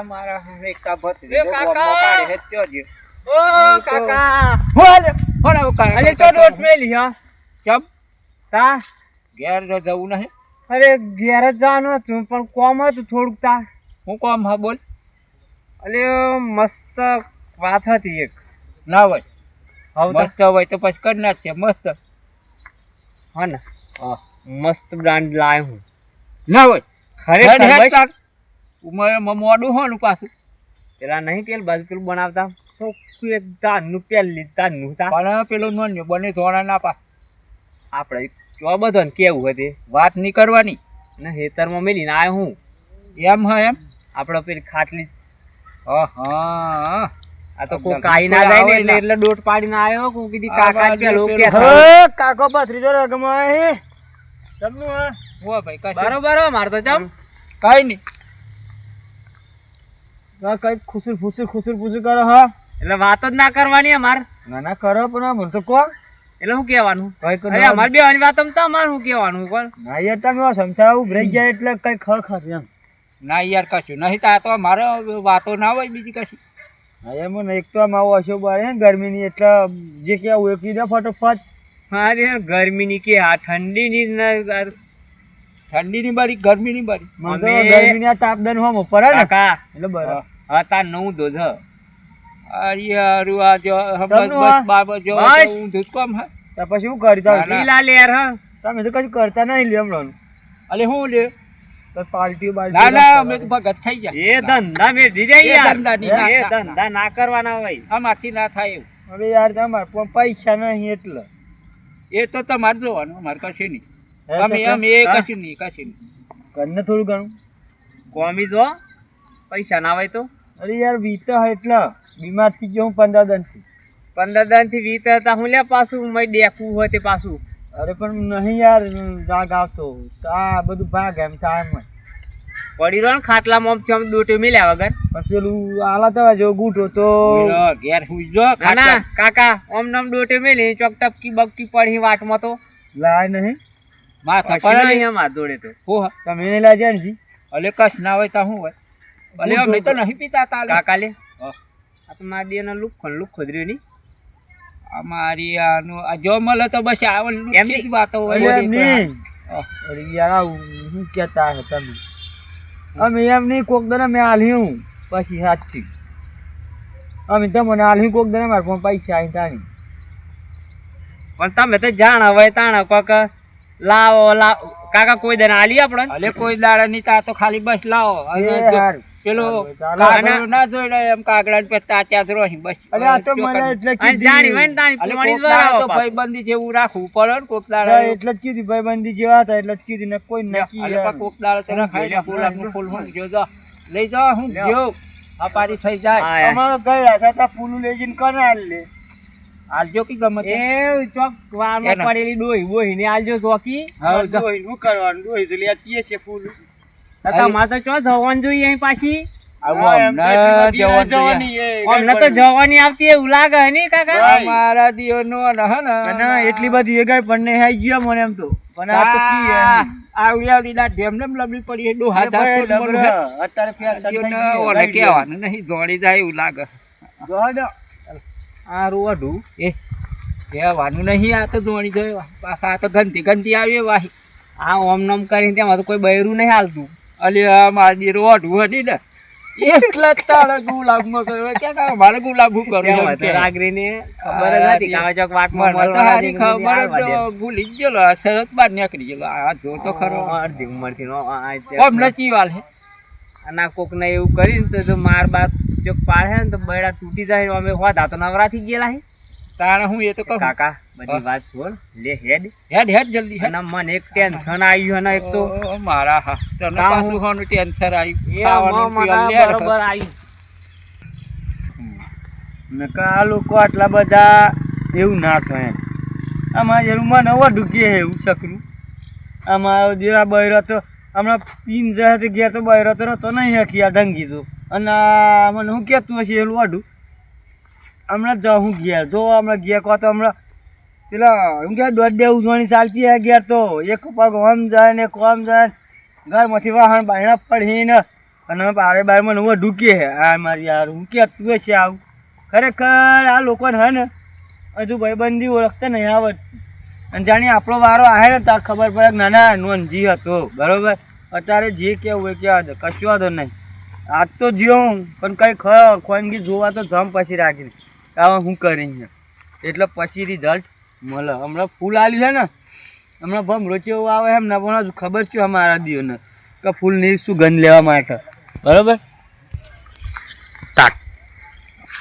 મારા એકા ભત્રી એ કાકા! કાઢે હે ત્યો જ ઓ કાકા હોલે હોલે કાકા અરે ચો ડોટ મેલી હા કેમ તા ઘેર જો જવું નહીં અરે ઘેર જ જવાનું હતું પણ કોમ હતું થોડુંક તા હું કોમ હા બોલ અરે મસ્ત વાત હતી એક ના હોય હવે મસ્ત હોય તો પછી કરી નાખીએ મસ્ત હા ને હા મસ્ત બ્રાન્ડ લાવ્યો હું ના હોય ખરેખર બસ. ઉમર મોડું હોનું પાછું પેલા નહીં પેલું બાજુ પેલું બનાવતા ચોખ્ખું એક તારનું પેલી તારનું તા પણ પેલું નોન્યું બને ધોણા ના પાસ આપણે ચો બધો ને કેવું હતી વાત નહીં કરવાની ને હેતરમાં મેલીને આવ્યો હું એમ હા એમ આપણે પેલી ખાટલી હા હા આ તો કોઈ કાઈ ના જાય ને એટલે એટલે દોટ પાડીને આવ્યો કોણ કીધી કાકા જ પેલો કે કાકો ભત્રીજો રગમાં હે તમનું હા હો ભાઈ કશું બરોબર હો માર તો ચમ કઈ નહીં કઈ ખુસુર ફુસુર કરો હા એટલે વાતો જ ના કરવાની અમાર ના ના કરો પણ મને તો કહો એટલે શું કહેવાનું કઈ કરો અરે અમાર બેવાની વાત તો અમાર શું કહેવાનું પણ ના યાર તમે સમજાવું ભરાઈ જાય એટલે કઈ ખર એમ ના યાર કશું નહીં તા તો મારે વાતો ના હોય બીજી કશું હા એમ ને એક તો આમ આવો હશો બારે ગરમીની એટલે જે કેવું એ કીધા ફટોફટ હા યાર ગરમીની કે આ ઠંડીની ઠંડીની બારી ગરમીની બારી મને તો ગરમીની આ તાપદાન હોમ પડે ને કાકા એટલે બરાબર હા તાર નવું દોધ અરે અરુ આ જો તમનું આ? બસ બાબા જો બસ. હું ધૂસકોમ હા તો પછી શું કરી દઉં ના, ના. લીલા લેર હા તમે તો કશું કરતા નહીં લ્યો હમણાં અલે હું લે તો પાર્ટીઓ ના ના અમે તો ભગત થઈ ગયા એ ધંધા મેળવી જાય એ યાર ધંધાની એ ના- ધંધા ના કરવાના હોય આમાંથી ના થાય એવું હવે યાર તમારે પણ પૈસા નહીં એટલે એ તો તમારે જોવાનું અમારે કશું નહીં હે અમે સકરા? અમે એ હા? કશું નહીં કશું નહીં કરીને થોડું ઘણું કોમી જો પૈસા ના હોય તો અરે યાર વીતો હોય એટલે બીમાર થઈ ગયો હું 15 દિનથી 15 દાન થી 20 હતા હું લે પાછું મેં ડેકવું હોય તે પાછું અરે પણ નહીં યાર જાગ આવતો આ બધું ભાગ એમ થાય એમ પડી રહ્યો ને ખાટલામાં આમથી આમ દોટે મિલ્યા વગર પછી પેલું આલા તવા જો ગૂંઠો તો બોલો, ઘેર હુઈ જો ના ખાટા. કાકા આમ નામ દોટે મેલી ચોક ટપકી બગકી પડી વાટમાં તો લાય નહીં માથા પછી પડે નહીં અમાર દોડે તો હું હા. તમે નહીં લાજે ને જી અલે કશ ના હોય તો શું હોય અલે અમે તો નહીં પીતા તાલે કાકા લે હા. આ તો મારા દેનો લુખો જ રહ્યો ની અમારી આનું આ જો મળે તો બસ આવલ એમ એમ વાતો અરે હોય એમ નહીં હા. અરે યાર આવું શું કહેતા હે તમે અમે એમ નહીં કોક દને મેં આલ્યું પછી સાચી અમે તમને આલ્યું કોક દને મારે પણ પૈસા અહીં તાણી પણ તમે તો જાણ હવે તાણ કોક લાવો કાકા કોઈ દને આલી આપણને અલે કોઈ દાડા નહીં તા તો ખાલી બસ લાવો અને એ જો હારું. પેલો ચાલો, કાગળો ના જોઈ લે એમ કાગડા ને પેતા ત્યાં જ રહી બસ અરે આ તો મને એટલે અને જાણી હોય ને કીધું તાણી અલે પોણી કોક દાડા જ તો વરાવો ભાઈબંધી જેવું રાખવું પડે ને કોક દાડા હા, એટલે જ કીધું ભાઈબંધી જેવા હતા એટલે જ કીધું ને કોઈ નક્કી અલે પા કોક દાડા તો રખાય ને ગુલાબનું ફૂલ હું જો જા લઈ જા હું ગયો આ પારી થઈ જાય હા, અમારો કઈ રાખ્યા હતા ફૂલું લઈ જઈને કોને આલી લે આલજો કે ગમે તે. એ ચોક વારમાં એના. પડેલી ડોહી બોહીને આલજો ચોકી હા, જા. ડોહી શું કરવાનું ડોહી તો લેતીએ છે ફૂલ તમારે તો ચો જવાનું જોઈએ અહીં પાછી આવું અમને જવાનું જોઈએ. અમને તો જવાની આવતી એવું લાગે હે ની કાકા અમારા દિયોનો હે ને અને એટલી બધી એગાય પણ નહીં આવી ગયો મને એમ તો પણ આ તો કી આ આવડિયા લીલા ઢેમને લબડી પડી એ ડોહા ભાઈ દાસો બોલ હે. અત્યારે ફેશન થઈ દિયોને ગઈ. ઓલે કહેવાનું નહીં જોડી જાય એવું લાગે જોવા દો. આ રોડું એ કહેવાનું નહીં આ તો જોડી જાય પાછા આ તો ગંતી ગંતી આવી વાહી આ ઓમ નોમ કરીને તેમાં તો કોઈ બૈરું નહીં હાલતું અલી આ મારી રોઢું હતી ને એટલા જ તારે ગુલાબમાં કર્યો ક્યાં કામ મારે ગુલાબ હું કરું એમ કે. રાગરીને ખબર જ હતી કે આવા ચોક વાટમાં મને તો મળવા હારી દે, ખબર આવવા જ દે. તો ભૂલી જ ગયેલો આ શરત બાર નીકળી ગયેલો આ જો તો ખરો અડધી ઉંમરથી નો આ છે. ઓમ નચી વાલ હે અને આ કોકને એવું કરીને તો જો માર બાર ચોક પાડે ને તો બૈડા તૂટી જાય ને અમે હોતા તો નવરા થઈ ગયેલા હે તાણે હું એ તો કહું કાકા બધી વાત છોડ લે હેડ હેડ હેડ જલ્દી હેડ અને મને એક ટેન્શન આવ્યું અને એક તો ઓ, મારા હા તને કામ પાછું હોનું ટેન્શન આવ્યું એ ખાવાનું મને પીવાનું લે બરોબર આવ્યું નકા આ લોકો આટલા બધા એવું ના થાય એમ આમાં જેવું મને વધુ કે એવું સકરું આમાં જેવા બૈરો તો હમણાં પીન જાય તો ઘેર તો બૈરો તો રહેતો નહીં હકી આ ઢંગી તો અને આ મને શું કહેતું હશે એલું વાઢું હમણાં જ હું ઘેર જો હમણાં ઘેર કહો તો હમણાં પેલા હું કે દોઢ ડે ઉજવણી ચાલતી હે ઘેર તો એક પગ આમ જાય ને એક આમ જાય ઘરમાંથી વાહન બાયણા પડીને અને બારે બાર મને વધુ કે આ મારી યાર હું કહેતું હશે આવું ખરેખર આ લોકોને હે ને હજુ ભાઈબંધી ઓળખતા નહીં આવડતી અને જાણે આપણો વારો આવે ને તાર ખબર પડે કે ના ના નોંધી હતો બરાબર અત્યારે જે કહેવું હોય કહેવા દે કશું વાંધો નહીં આજ તો જીવું પણ કંઈ ખોનગી જોવા તો જમ પછી રાખીને હવે શું કરી એટલે પછી રિઝલ્ટ મળે હમણાં ફૂલ આવ્યું છે ને હમણાં ભમરો કેવું આવે એમ ને પણ હજુ ખબર છે અમારા દીઓને કે ફૂલની સુગંધ લેવા માટે બરાબર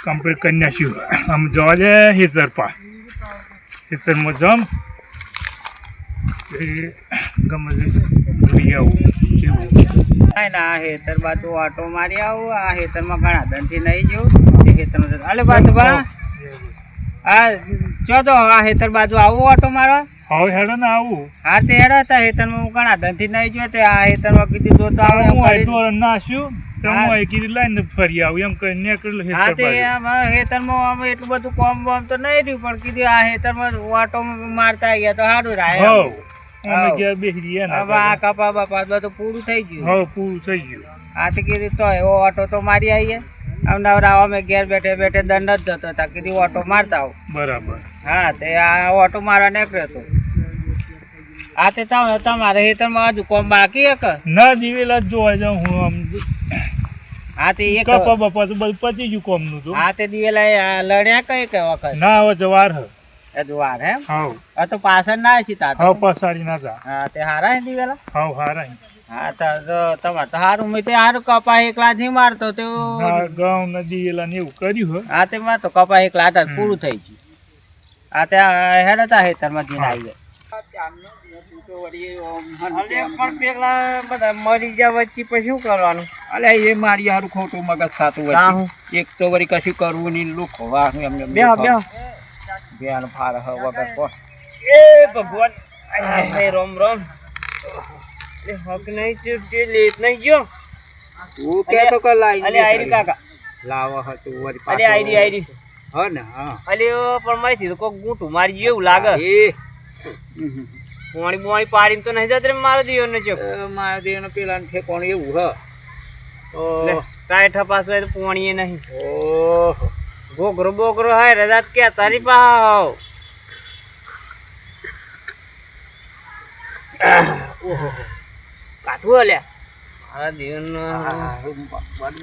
કમ્પ્લીટ કરી નાખ્યું આમ જવા દે હેસર પા હેસરમાં જમ એ ગમે તે જોઈ આવું કેવું ના હેતર બાજુ ઓટો મારી આવું આ હેતરમાં ઘણા દંડથી નહીં જવું એ હેતરમાં અલે બાજુબા આ ચો તો આ હેતર બાજુ આવું ઓટો મારવા હવે હેડો ને આવું હા તે હેડા હતા હેતરમાં હું ઘણા દંડથી નહીં જો તે આ હેતરમાં કીધું જો તો આવે હું એમ કરી. આટલું નાખ્યું તો હું અહીંથી લઈને ફરી આવું એમ કરીને નીકળેલું હા હેસર તે બાજુ. આમ હેતરમાં આમ એટલું બધું કોમ બોમ તો નહીં રહ્યું પણ કીધું આ હેતરમાં ઓટો મારતા ગયા તો સારું રાય હવ અમે ઘેર બેસી રહીએ ને હવે આ કપા બપા બધું પૂરું થઈ ગયું હવે પૂરું થઈ ગયું હા તે કીધું તો એવો ઓટો તો મારી આવીએ આમ નવરા અમે ઘેર બેઠે બેઠે દંડ જ જતો હતા કીધું ઓટો મારતા આવું બરાબર હા તે આ ઓટો મારવા નીકળ્યો હતો હા તે તમારે હેતરમાં હજુ કોમ બાકી એક ના દિવેલા જ જોવા જાઉં હું આમ હા તે એક કપા બપા તો બધું પતી ગયું કોમનું તો હા તે દિવેલા લડ્યા કઈ કઈ વખત ના હવે જવાર હ એ જુવાર હે હાવ આ તો પાછળ ના છે તા હાવ પસાડી ના જા હા તે હારા હે દિવેલા હાવ હારા હા તો તમારે તો હારું મેં તે હારું કપા એકલા થી મારતો તો હા ગાઉં ને દિવેલા ને એવું કર્યું હે હા તે મારતો કપા એકલા હતા પૂરું થઈ ગયું હા તે હેડતા હેતરમાં જઈને આવી ગયા પણ પેલા બધા મરી ગયા વચ્ચે પછી શું કરવાનું અલે એ મારી હારું ખોટું મગજ થતું હોય એક તો વળી કશું કરવું નહીં લુખો વાહ એમને બેહો બેહો બેન ફાર હ વગર કો એ ભગવાન આય રોમ રોમ એ હક નહીં તે લેટ નહીં ગયો તું કે તો કે લાઈ અલે આઈડી કાકા લાવો હતું વળી અલે આઈડી હ ને હા અલે પણ મારી તો કોક ગૂંઠું મારી ગયું એવું લાગે એ પોણી બોણી પાડીને તો નહીં જતો રે મારો દિયો ને ચો મારા દેવનો પેલા ઠેકોણ એવું હ લે કાય ઠપાસ હોય તો પોણી એ નહીં ઓહો ગોગરો બોગરો હાય રજાત કે તારી પાવ ઓહો કાઠું અલ્યા મારા દિયોનો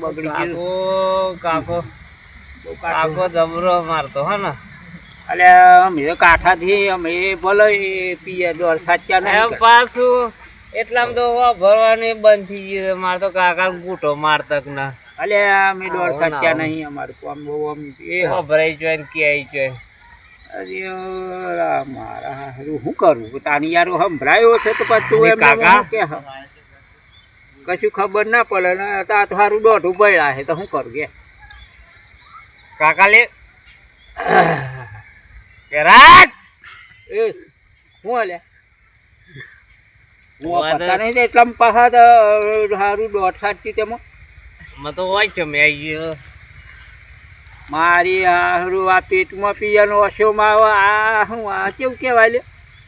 બગડી ગયું કાકો કાકો જબરો મારતો હો ને અલે અમે કાંઠાથી અમે ભલે પીએ દોર સાચા એમ નહીં પાછું એટલામાં તો ભરવાની બંધ થઈ ગયું મારે તો કાકા ગૂંટો મારતક ના અલે અમે દોર સાચા નહીં અમારું કોમ બહુ આમ એ હ. ભરાઈ જોય ને ક્યાંય જોય અરે મારા હારું શું કરું તાની યાર સંભળાયો છે તો પછી તું એમ કાકા. કે હ. કશું ખબર ના પડે ને તા તો સારું દોઢું બળ્યા છે તો શું કરું કે કાકા લે રાત એ શું અલ્યા હું વાત- પતા નહીં એટલામાં પાછા તો સારું દોઢ સાચી તેમાં મેં તો હોય છે મેં ગયો મારી હારું આ પેટમાં પિયાનો અશોમાં આ શું આ કેવું કહેવાય લે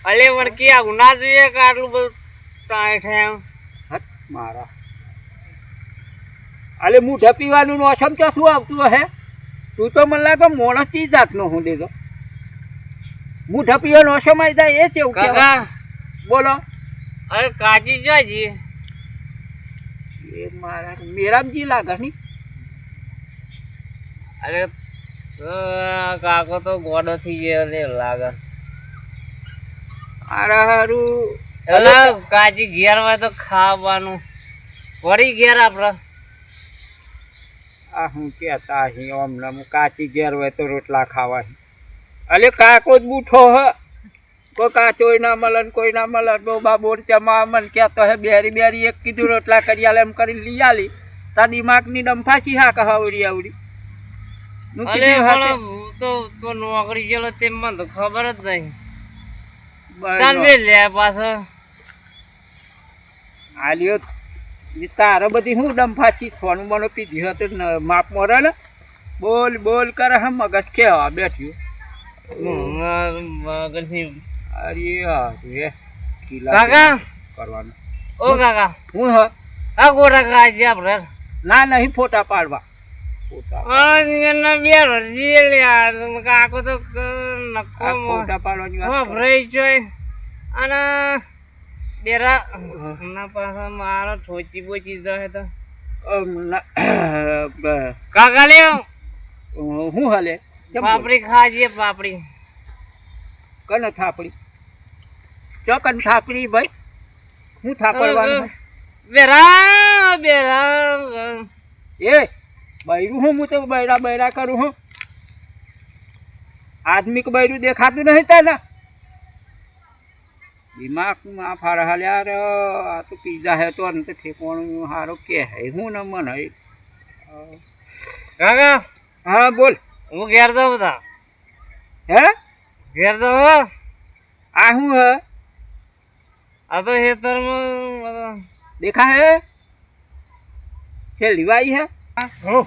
અલે પણ કે આવું ના જોઈએ કે આટલું બધું ટાઈટ એમ હટ મારા અલે મૂઠા પીવાનું નો અસમ તો શું આવતું હે તું તો મને લાગે મોણસથી જાતનો હું દેતો મૂઠા પીવાનો અસમ આવી જાય એ કેવું કહેવાય કાકા બોલો અરે કાચી જોજી એ મારા મેરામજી લાગે ની અરે કાકો તો ગોડો થઈ ગયો લે લાગે મારા હારું એલા કાચી ઘેર હોય તો ખાવાનું વળી ઘેર આપડે આ હું કહેતા અહીં અમને હું કાચી ઘેર હોય તો રોટલા ખાવા અલે કાકો જ બૂઠો હ કોઈ કાચો ના મળે ને કોઈ ના મળે ડોબા બોરચામાં મને કહેતો હે બેરી બેરી એક કીધું રોટલા કરી આલે એમ કરીને લઈ આલી તા દિમાગની ડંફાસી હા કહાવડી આવડી હું અલે કીધું હાથે પણ હું તો નોકરી ગયેલો તે મને તો ખબર જ નહીં બરાબર. ચાલ બે લે પાછો આલ્યો તારે બધી હું ડંફાસી થોનું મને પીધી હતું ને માપ મોરે ને બોલ બોલ કરે હે મગજ કેવા બેઠ્યું મગજની અરે રે કિલા કાકા કરવાનું ઓ કાકા હું હ આ ગોરા કાચી આપડે ના નહીં ફોટા પાડવા ફોટા એના બે રજી લ્યા કાકો તો નખો ફોટા પાડવાની વાત હા કરો. ભરાઈ જોય અને બેરા ના પાછા મારો ઠોચી બોચી જાય તો કાકા લ્યો હું હાલે કેમ બોલ? પાપડી ખાજે પાપડી કને થાપડી ચોકન થાપડી ભાઈ હું થાપડવાનું બેરા બેરા એ બૈરું હું તો બૈરા કરું હું આદમી કે બૈરું દેખાતું નહીં તને દિમાગમાં ફાળ હાલ્યા રે આ તો પીઝા હે તો અંત ઠેકોણું હારો કે હે હું ન મન હે કાકા હા બોલ હું ઘેર દઉં તા હે ઘેર દઉં આ હું હે આ તો ખેતરમાં દેખા હે છે લીવાઈ હે ઓ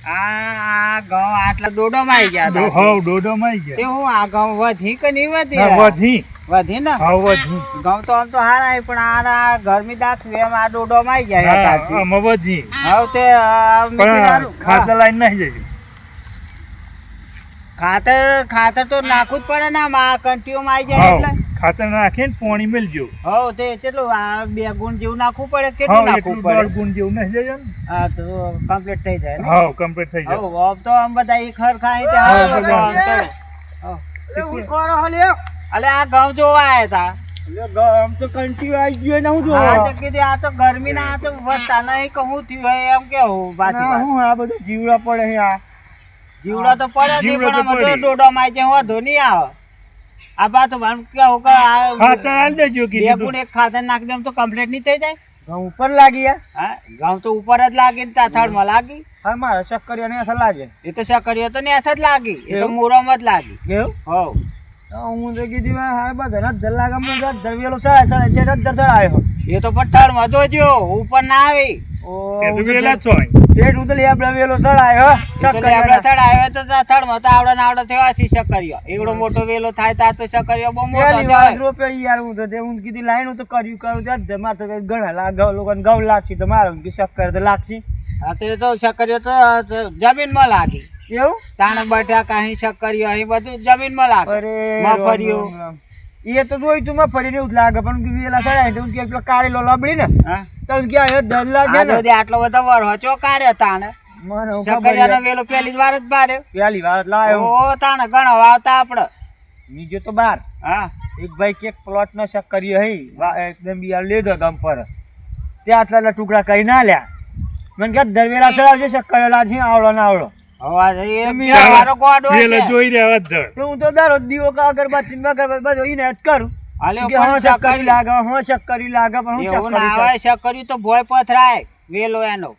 આ ઘઉં આટલા ડોડોમાં આવી ગયા હતા હાવ ડોડોમાં આવી તે ગયા હું આ ઘઉં વધી કે નહીં વધી ના વધી વધી ને હાવ વધી ઘઉં તો આમ તો હારા આવી પણ આ ગરમી દાખવી એમ આ ડોડોમાં આવી ગયા હા હતા આમાં વધી હવે તે પણ ખાતર લાઈન નહીં જઈ ખાતર તો નાખવું જ પડે ને આમાં કંટીઓમાં આવી જાય એટલે ખાતર નાખીને પાણી મેલજો હવ તે કેટલું આ 2 ગુણ જેવું નાખવું પડે કે હા કેટલું નાખવું એટલું 1.5 પડે ગુણ જેવું નહીં જાય ને હા તો કમ્પ્લીટ થઈ જાય ને હા કમ્પ્લીટ થઈ જાય હવ આમ તો આમ બધા ઈ ખર ખાય તે હા, હાવ બધા. આમ તો. અલે આ ઘઉં જોવા આયા તા આમ તો કંટીન્યુ આવી ગયો ને હું હા જોવા તો કીધું આ તો ગરમી ના આ તો વધતા નહીં કે હું થયું હોય એમ કેવું પાછી વાત. હું આ બધું જીવડા પડે છે આ જીવડા તો પડે છે જીવડા પણ તો આમાં પડે. ડોડો માં જાય વાંધો નહીં આવે આ બા તો ભાન કેવું કે ખાતર આ આલી દેજો 2 કીધું ગુણ એક ખાતર નાખી દેમ તો કમ્પ્લીટ નહીં થઈ જાય ઘઉં ઉપર લાગી યાર હા ઘઉં તો ઉપર જ લાગી ને તાથાળમાં લાગી હા મારા શક્કરિયા ને અસર લાગે એ તો શકરીઓ તો ને જ લાગી એ તો એવું? મોરામાં જ લાગી એવું હવ હું તો કીધું હા બધા ધર લાગે મને ધરવેલો આવ્યો એ તો પઠાળમાં જોજો ઉપર ના આવી એ તો વેલા જ હોય પેટ ઉતર વેલો ચડાયો આપડે ચડાવે તો તાથાળમાં તો આવડે ને આવડે થવા છે શકરીઓ એવડો મોટો વેલો થાય તા તો શકરીઓ બહુ મોટો પહેલી થાય વાર રોપે યાર હું તો હું કીધી લાઈન હું તો કર્યું ત્યાં મારે તો ઘણા લાગ લોકોને ઘઉં લાગશે તો મારે કે શક્કર તો લાગશે હા તે તો શકરીઓ તો જમીનમાં લાગી એવું તાણે બટાકા અહીં શકરીઓ અહીં બધું જમીનમાં લાગે અરે મગફળીઓ. રામ રામ. એ તો જોઈ તું મગફળી એવું જ લાગે પણ વેલા ચડાય તો કે પેલો કારેલો લબડી ને હા તો કે આ ડર લાગે આ ને જો આટલો બધો વરહો ચોકાર્યો તાણે મને હું ખબર શકરીયાનો યાર. વેલો પહેલી જ વાર જ બાર્યો પહેલી વાર જ લાયો ઓ તાણે ઘણો વાવતા આપડે નીચે તો બાર હા એક ભાઈ કેક પ્લોટ નો શક કર્યો હઈ એકદમ બિયાર લીધો ગમ પર ત્યાં આટલા ટુકડા કરી ના લ્યા મને કે દરવેલા ચડાવજે શક કર્યો લાગશે આવડો ના આવડો હવે એ તમે બે વારો ગોડો વેલા છે જોઈ રહ્યા ધર તો હું તો દરરોજ દીવો કા અગરબત્તી બધું એને જ કરું હાલ્યો કે પણ હા શક કરી શકરી લાગે હા શક કરી લાગે પણ હું એવું ના શક આવે શકર્યું તો ભોય પથરાય વેલો એનો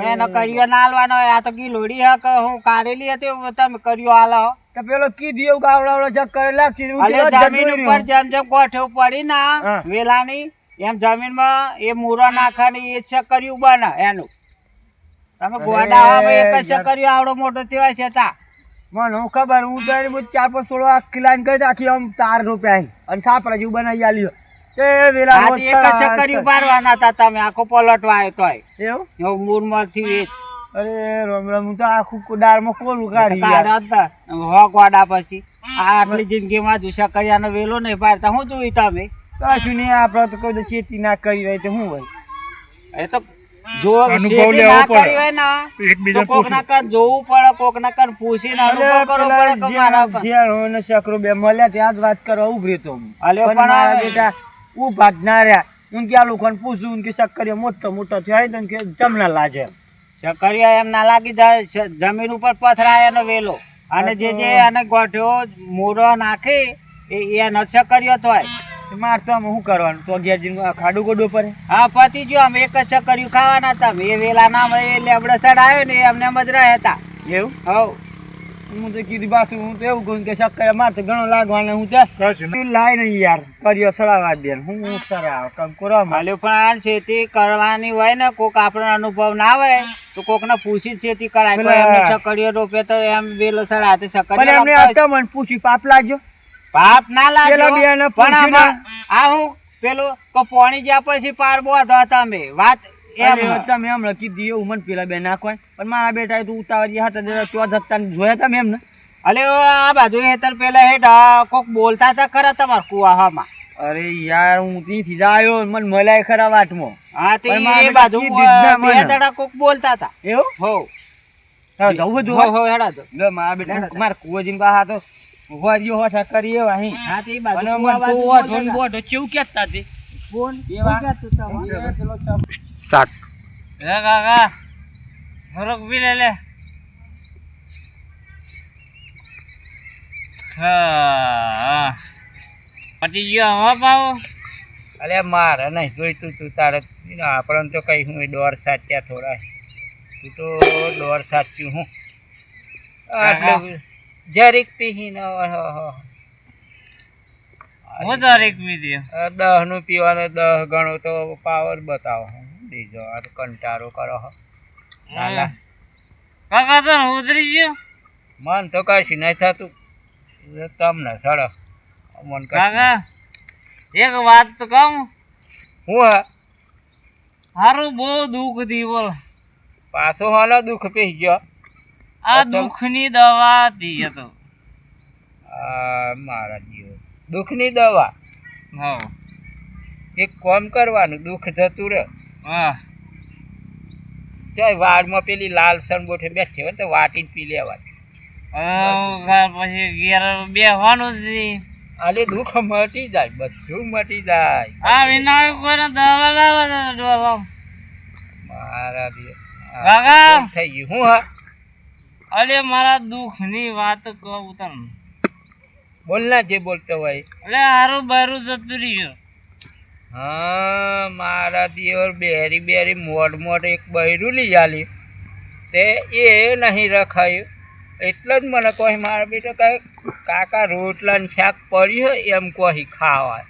એનો કર્યો ના હાલવાનો હોય આ તો ગીલોડી હે કે હું કાઢેલી હતી તમે કર્યો હાલો તો પેલો કીધું એવું કે આવડો શક કરે લાગશે હું હાલ્યો કીધું, જમીન જતું ઉપર રહ્યું. જેમ જેમ ગોઠવ પડી ના હા. વેલાની એમ જમીનમાં એ મૂરો નાખવાની એ શકર્યું બને એનું તમે અરે ગોડા હવે એક જ યાર. શકર્યું આવડો મોટો થયો છે તા મને હું ખબર હું તો એને બધું 4-5 આખી લાઈન કરી આખી આમ 4 રૂપિયા આવી અને સાપરા જેવું બનાવી આલ્યો તે વેલા આ તો રોજ એક જ શકર્યું પારવાના હતા તમે આખો પલટવા આવ્યો તોય એવું એવું મૂરમાંથી એ જ. અરે રામ રામ હું તો આખું દાળમાં કોલું કાઢી યાર. કાઢ્યા જ ને. હો ગોડા પછી આ આટલી જિંદગીમાં જ શકરિયાનો વેલો નહીં પાડતા હું જોઈ તમે કશું નહીં આપણે તો કોઈ તો ખેતી ના કરી હોય તો શું હોય એ તો જો અનુભવ શેતી લેવો ના પડે. કરી હોય ને એકબીજા તો કોકના કન જોવું પડે કોકના કન પૂછીને અનુભવ કરવો પડે કે મારા કન. જ્યાં હોય ને શકરો બે મળ્યા ત્યાં જ વાત કરવા ઉભરી તો હું. અલ્યો પણ પણ મારા હવે- બેટા ઉભા જ ના રહ્યા હું કે આ લોકોને પૂછું કે શક્કરિયો મોટો મોટો થયો હોય તો કે જમના લાગે શકરિયા એમ ના લાગી જાય જમીન ઉપર પથરાય એનો વેલો અને જે એને ગોઠ્યો મૂરો નાખી એનો શકરિયો તોય માર તો આમાં શું કરવાનું તો અગિયાર ખાડું ગોડો પડે હા પતિ જો અમે એક જ શકરિયું ખાવાના તમે એ વેલા નામ એ લેબડે ચડાયો ને એમને એમ જ રહ્યા હતા એવું હવ હું તો કીધું પાછું હું તો એવું કહું કે શક્કરિયા માર તો ઘણો લાગવાનો હું ત્યાં કશું નહીં. લાય નહીં યાર કર્યો સડાવા દે હું સડાવ કામ કરવા હાલ્યો પણ આ ખેતી કરવાની હોય ને કોક આપણને અનુભવ ના હોય તો કોક ને પૂછી જ ખેતી કરાય કોઈ પેલા- એમને શકડીઓ રોપે તો એમ વેલો ચડાવે તો પણ એમને શકડીઓ હતા મને પૂછ્યું પાપ લાગ્યો પાપ ના પેલા બેને લાગ્યો પણ પૂછ્યું આમાં આ હું પેલું કે પોણી જ્યાં પછી પાર બોધો તમે વાત અરે તમે હમણાં કીધું એવું મને પેલા બે નાખવાય પણ મારા બેટા તું ઉતાવળ હતા ચોધતા જોયા તમે એમને અલે આ બાજુ હેતર પેલા હેઠ કોક બોલતા હતા ખરા તમારા કુવામાં. અરે યાર હું ત્યાંથી જ આવ્યો મને મલાય ખરા વાટમાં હા તે પણ મારા એ બાજુ બેટા કીધું જ ના બે મને. દાડા કોક બોલતા હતા. એવું હો જવું જો હો હેડા તો. લે મારા બેટા મારા કુવાજીને બહાર તો વારીઓ હોઠા કરી એવા અહીં હા તે બાજુ અને કુવા મને બાજુ તો બોલતા ઓઠો હતા. બોઠો ચેવું કહેતા તે બોલ એવા. શું કહેતું તમે? સ્ટાર્ટ. લે કાકા ફરક બી લે હા પટી ગયો હવા પાવો. અલે મારે નહીં જોઈતું તું તારે આપણને તો કઈ હું દોર સાચ્યા થોડા તું તો દોર સાચ્યું હું આટલું જરીક પીહીને હું તારીખ મીધી 10 નું પીવાનું 10 ગણો તો પાવર બતાવો બીજો આ તો કંટાળો કરો હો. નાના કાકા તો ઉતરી ગયો. મન તો કશું નહીં થતું તમને સડો મન કાકા એક વાત તો કહું, હું હા હારું બહુ દુઃખ દી બોલ. પાછો હાલો દુઃખ પી ગયો આ દુઃખની દવા દી હતો. મારા જીવ દુઃખની દવા હા એક કામ કરવાનું દુઃખ જતું રહે હા ચાલ વાડમાં પેલી લાલ સનબોઠે બેઠી હોય ને તો વાટીને પી લેવાની. પછી ઘેર બેસવાનું જ નહીં. આલે દુઃખ મટી જાય બધું મટી જાય આ વિના કોઈને દવા લાવવા ડોલા મારા જીવ કાકા થઈ ગયું હું હા અલે મારા દુઃખની વાત કહું તમને. બોલ ના જે બોલતો હોય. એટલે હારું બારું જતું રહ્યું. હા મારા દિયોર બેરી બેરી મોડ એક બૈરું લઈ આલી તે એ નહીં રખાયું એટલે જ મને કહે મારા બેટા કાંઈ કાકા રોટલા ને શાક પડ્યું હોય એમ કહી ખાવા.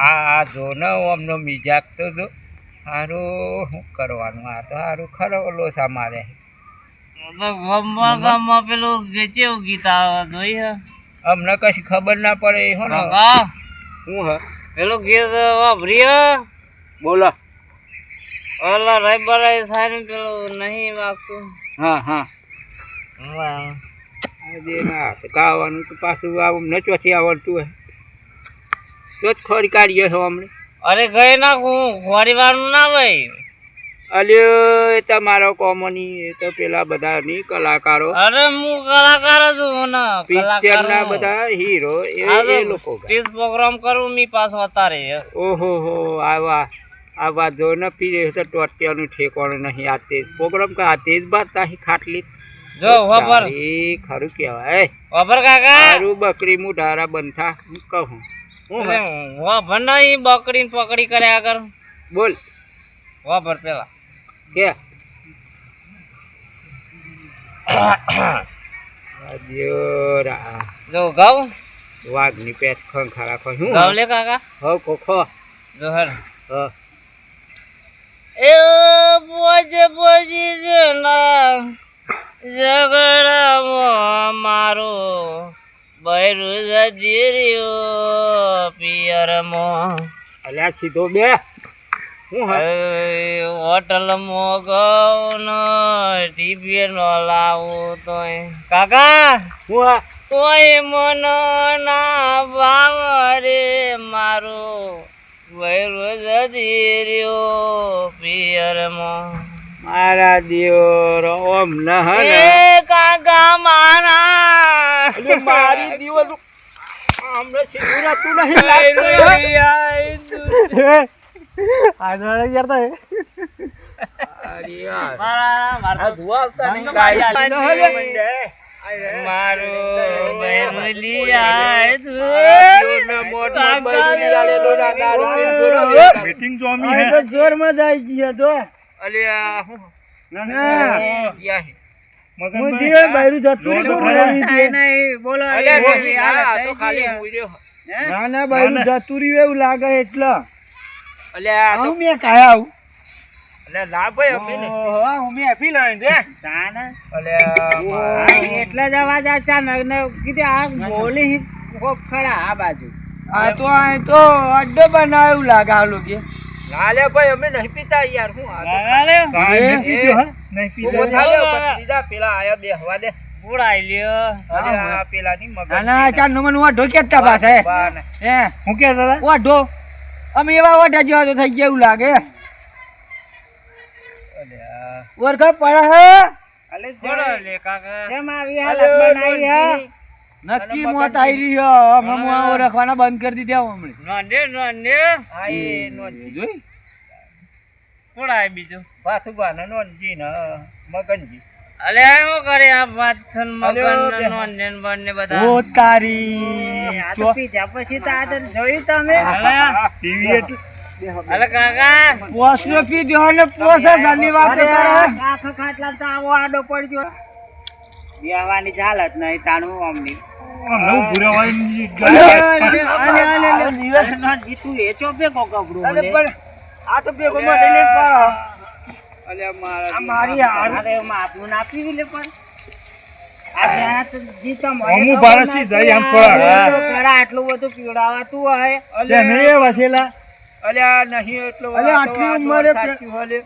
આ જો ને અમનો મિજાક તો જો સારું શું કરવાનું આ તો સારું ખરો લોસા મારે ગામમાં પેલું કેવું ગીત આવે જોઈ હે અમને કશી ખબર ના પડે હો ને કાકા શું હા પેલું ગીત વાપરી હે બોલો. ઓલા રાયબરાય થાય ને પેલું નહીં વાગતું. હા હા આજે ના ગાવાનું તો પાછું આવું નચવાથી આવડતું હોય તો જ ખોરી કાઢીએ છો અમને. અરે ગઈ નાખું ફરી વારનું ના ભાઈ. અલ્યો એ તમારો કોમની એ તો પેલા બધા ની કલાકારો અરે હું કલાકાર જ હું ને પિક્ચર ના બધા હીરો એ લોકો ગાય. ત્રીસ પ્રોગ્રામ કરું મી પાછો અત્યારે. ઓહો હો આવા જો ને પીરે તો ટોટિયાનું ઠેકોણું નહીં આ તે પ્રોગ્રામ કા તે જ બાર તાહી ખાટલી જો ખબર એ ખરું કહેવાય ખબર કાકા સારું બકરી મુઢારા બંધા હું કહું હું ખબર નહીં બકરી પકડી કર્યા કર. બોલ ખબર પેલા કે જો ગાવ વાઘની પેટ ખંખારા ખો શું ગાવ લે કાકા હો ખો જો હર હ એ બોજી જના ઝઘડામાં મારો બૈરું જજી રહ્યો પિયરમાં. અલ્યા સીધો બે હું હા હોટલમાં ગઉં ટીવી નો લાવું તોય કાકા હું હા તોય મન ના ભાવ રે મારો બૈરું જજી રહ્યો પિયરમાં. મારા દિયોર ઓમ ન હે એ કાકા મારા મારી દિયોર આમને સીધું તું નહીં લાગતો અરે યાર આ ધુઆ આવતા નહીં ગાય ન હલે મારો બૈરુલિયા મીટિંગ જોમી હે જોર માં જાય ગયા તો અલ્યા હું મુજે બૈરું જતું નહીં બોલો ના ના બૈરું જતું રહ્યું એવું લાગે એટલે અલ્યા હું મેં કાયા આવું ના ભાઈ અમે ને હું મેં આપી લઈને દે અલ્યા એટલે જ અવાજ અચાનક ને કીધું આ બોલી ખરા આ બાજુ આ તો અડ્ડો બનાવ્યું લાગે આ લોકો લાલે ભાઈ અમે નહીં પીતા યાર હું આ તો હા, એ, નહીં પીધું, હા? નહીં તું પીધું. બધા લે, ભત્રીજા પેલા આયા બેહવા દે ઉડાઈ લ્યો અરે આ પેલા ની મગજ આના ચાર નંબર નું વાઢો કેતા પાસે હે હું કે દાદા વાઢો અમે એવા વાઢા જેવા તો થઈ ગયા એવું લાગે ઓરખા પડે હે અલે બોલો લે કાકા જેમ આવી હાલત બનાવી હે નક્કી મોત આવી રહ્યો હમણાં હું આ ઓળખવાના બંધ કરી દીધા હમણાં નોંધે હા એ નોંધી જોઈ ઉડાઈ બીજું પાછું બાને નોંધી ને મગનજી અલે શું કરે આ પાથન અલ્યો, મગન નોંધે ને બંને બધા ઓ તારી આ તો પીધા પછી તો આ તો જોયું તમે ટીવી એટલે અલે કાકા પોસનો પીધો ને પોસ હજારની વાત કરે આખા ખાટલા તો આવો આડો પડજો બેહવાની જ હાલત નહીં તાણું અમની નવું ભૂરાવાળી જીતું એ ચોપે કોકબરું અરે પણ આ તો ભેગો મને લઈને પાડો અલ્યા મારા આ મારી હાર અરે માપનું ના પીવી લે પણ આ જ્યાં તો જીતા મને અમુ ખબર ભારતથી નથી. જાય આમ થોડા. તો ખરા આટલું બધું પીવડાવાતું હોય નહીં વસેલા અલ્યા નહીં એટલો અલ્યા, આ તો આટલી આ ઉંમરે સાચું હલે.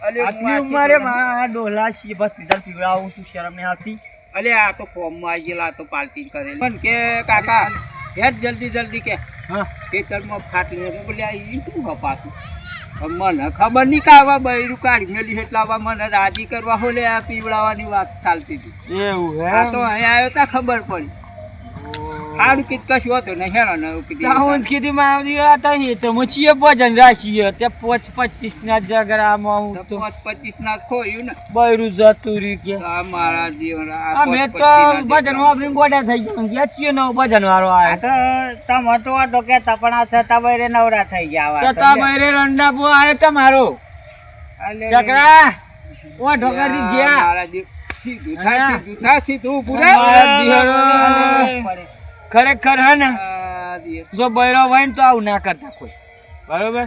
અલ્યા, હું આટલી આટલી ઉંમરે તો- મારા આ ડોલા છે બસ પીધા પીવડાવું તું શરમ નહીં આવતી અલ્યા આ તો ફોર્મમાં આવી ગયેલા આ તો પાર્ટી કરેલી પણ કે કાકા હેડ જલ્દી જલ્દી કે હા ખેતરમાં ફાટલી બોલ્યા ઈ શું હપાતું મને ખબર નહીં કાવા બૈરું કાઢી મેલી એટલા વા મને રાજી કરવા હોલે આ પીવડાવવાની વાત ચાલતી હતી એવું આ તો અહીંયા આવ્યો તા ખબર પડી સારું કીધું કશું હતું ને હેરો ને એવું કીધું તાઉન કીધી માં આવડી હતા હી તો મુચીએ ભજન રાખીએ તે 25 ના જગરામાં હું તો 25 ના ખોયું ને બૈરું જતું રહ્યું કે તો આ મારા જીવન અમે તો ભજન વાપરીને ગોડા થઈ ગયા ગયા છીએ નવો ભજન વાળો આ આવ્યો તો તમે તો વાટો કેતા પણ આ છતાં બૈરે નવરા થઈ ગયા વાત. છતાં બૈરે રંડા બો આવ્યો તમારો ચકરા ઓ ઢોકરથી જ્યા મારા જીવ સીધું થા સીધું થા સીધું પૂરા મારા દિયરો ખરેખર હે ને જો બૈરો હોય ને તો આવું ના કરતા કોઈ બરોબર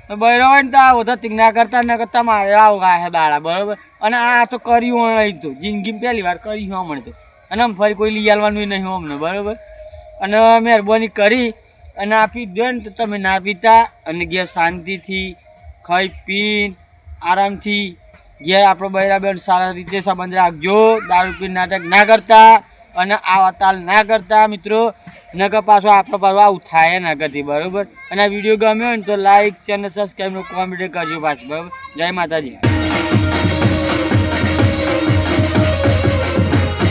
તો બૈરો હોય ને તો આવું ધતિંગ ના કરતા ન કરતા મારે આવું ગાય દાડા બરોબર અને આ તો કર્યું નહીં તો જિંદગીમાં પહેલી વાર કર્યું હમણાં તો અને આમ ફરી કોઈ લઈ આવવાનું નહીં અમને બરોબર અને મહેરબાની કરી અને આપી દો ને તો તમે ના પીતા અને ઘેર શાંતિથી ખાઈ પીને આરામથી ઘેર આપણો બૈરા બેન સારા રીતે સંબંધ રાખજો દારૂ પીને નાટક ના કરતા અને આવા તાલ ના કરતા મિત્રો નકર પાછો આપણો પાછો આવું થાય ના કરતી બરોબર અને આ વિડીયો ગમ્યો હોય ને તો લાઈક ચેનલ સબસ્ક્રાઈબ કોમેન્ટ કરજો પાછું બરાબર જય માતાજી.